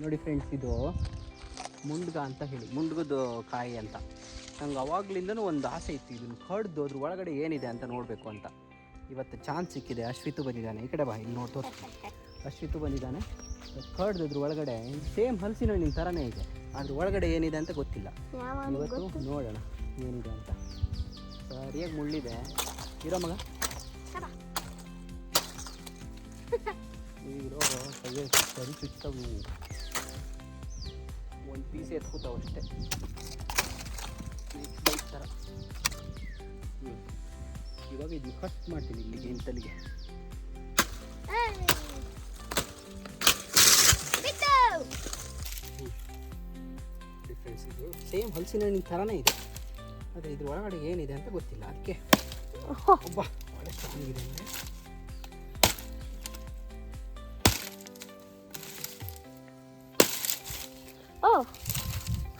ನೋಡಿ ಫ್ರೆಂಡ್ಸ್, ಇದು ಮುಂಡ್ಗ ಅಂತ ಹೇಳಿ, ಮುಂಡ್ಗದ ಕಾಯಿ ಅಂತ. ನಂಗೆ ಅವಾಗ್ಲಿಂದನೂ ಒಂದು ಆಸೆ ಇತ್ತು, ಇದನ್ನು ಕಡ್ದು ಅದ್ರ ಒಳಗಡೆ ಏನಿದೆ ಅಂತ ನೋಡಬೇಕು ಅಂತ. ಇವತ್ತು ಚಾನ್ಸ್ ಸಿಕ್ಕಿದೆ. ಅಶ್ವಿತು ಬಂದಿದ್ದಾನೆ, ಈ ಕಡೆ ಬಾ, ಇಲ್ಲಿ ನೋಡಿ ತೋರಿಸ್ತೀನಿ. ಅಶ್ವಿತು ಬಂದಿದ್ದಾನೆ, ಕಡ್ದು ಅದ್ರ ಒಳಗಡೆ ಸೇಮ್ ಹಲಸಿನ ಹಣ್ಣಿನ ಥರನೇ ಇದೆ. ಅದ್ರ ಒಳಗಡೆ ಏನಿದೆ ಅಂತ ಗೊತ್ತಿಲ್ಲ. ಇವತ್ತು ನೋಡೋಣ ಏನಿದೆ ಅಂತ. ಸರಿಯಾಗಿ ಮುಳ್ಳಿದೆ ಇರೋ ಮಗ. ಇರೋ ಕೈಯ ಸರಿ ಚುಚ್ತಾವು, ಒಂದು ಪೀಸ್ ಎತ್ಕೋತಾವೆ ಅಷ್ಟೇ. ಬೈಕ್ ಥರ. ಇವಾಗ ಇದನ್ನ ಕಟ್ ಮಾಡ್ತೀನಿ ಇಲ್ಲಿಗೆ, ಇಂತಲ್ಲಿಗೆ. ಡಿಫ್ರೆನ್ಸ್ ಇದು ಸೇಮ್ ಹಲಸಿನ ಹಣ್ಣಿನ ಥರನೇ ಇದೆ, ಆದರೆ ಇದ್ರ ಒಳಗಡೆ ಏನಿದೆ ಅಂತ ಗೊತ್ತಿಲ್ಲ. ಅದಕ್ಕೆ ಒಬ್ಬ ಒಳ್ಳೆ ಸ್ಟ್ರಾಂಗ್ ಇದೆ ಅಂದರೆ.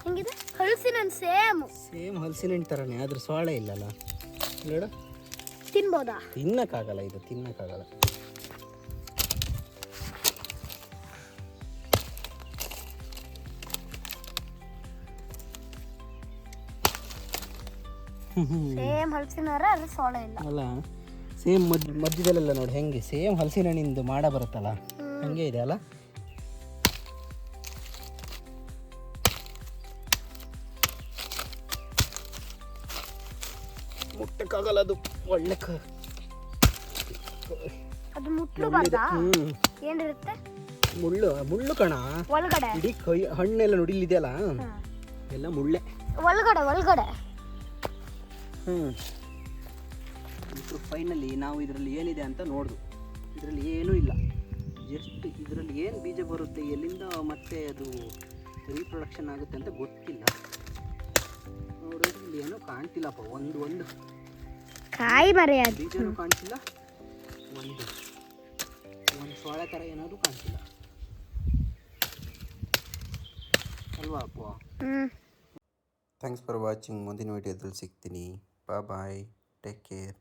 ಹೆಂಗಿದೆ ಹಲಸಿನ ಹಣ್ಣು? ಸೇಮ್ ಹಲಸಿನ ಹಣ್ಣು ಥರನೇ, ಆದ್ರೆ ಸೊಳ್ಳೆ ಇಲ್ಲಲ್ಲ. ನೋಡು, ತಿನ್ಬೋದಾ? ತಿನ್ನಕ್ಕಾಗಲ್ಲ, ಇದು ತಿನ್ನಕ್ಕಾಗಲ್ಲ. ಸೇಮ್ ಹಲಸಿನ ಅದ್ರ ಸೊಳ್ಳೆ ಇಲ್ಲ ಅಲ್ಲ. ಸೇಮ್ ಮಧ್ಯದಲ್ಲೆಲ್ಲ ನೋಡಿ ಹೆಂಗೆ ಸೇಮ್ ಹಲಸಿನ ಹಣ್ಣಿಂದು ಮಾಡ ಬರುತ್ತಲ್ಲ, ಹಂಗೆ ಇದೆ ಅಲ್ಲ. ಮುಟ್ಟಕ್ಕಾಗಲ್ಲ, ಅದು ಒಳ್ಳೆ ಅದು ಮುಟ್ಲಬಾರ್ದಾ? ಏನಿರುತ್ತೆ? ಮುಳ್ಳು ಕಣ ಒಳಗಡೆ. ಇಡೀ ಕೈ ಹಣ್ಣೆಲ್ಲ ನೋಡಿಲಿದೆಯಲ್ಲ, ಎಲ್ಲ ಮುಳ್ಳೆ ಒಳಗಡೆ. ಫೈನಲಿ ನಾವು ಇದರಲ್ಲಿ ಏನಿದೆ ಅಂತ ನೋಡ್ದು. ಇದರಲ್ಲಿ ಏನೂ ಇಲ್ಲ, ಜಸ್ಟ್ ಇದರಲ್ಲಿ ಏನು ಬೀಜ ಬರುತ್ತೆ, ಎಲ್ಲಿಂದ ಮತ್ತೆ ಅದು ರೀಪ್ರೊಡಕ್ಷನ್ ಆಗುತ್ತೆ ಅಂತ ಗೊತ್ತಿಲ್ಲ. ನೋಡೋದು ಇಲ್ಲಿ ಏನೂ ಕಾಣ್ತಿಲ್ಲಪ್ಪ. ಒಂದು ಕಾಯಿ ಮರೆ ಬೀಜನೂ ಕಾಣ್ತಿಲ್ಲ, ಒಂದು ಸೊಳ್ಳೆ ಥರ ಏನಾದರೂ ಕಾಣ್ತಿಲ್ಲ ಅಲ್ವಾ ಅಪ್ಪ? Thanks for watching. ಮುಂದಿನ ವಿಡಿಯೋದಲ್ಲಿ ಸಿಗ್ತೀನಿ. ಬಾಯ್, ಟೇಕ್ ಕೇರ್.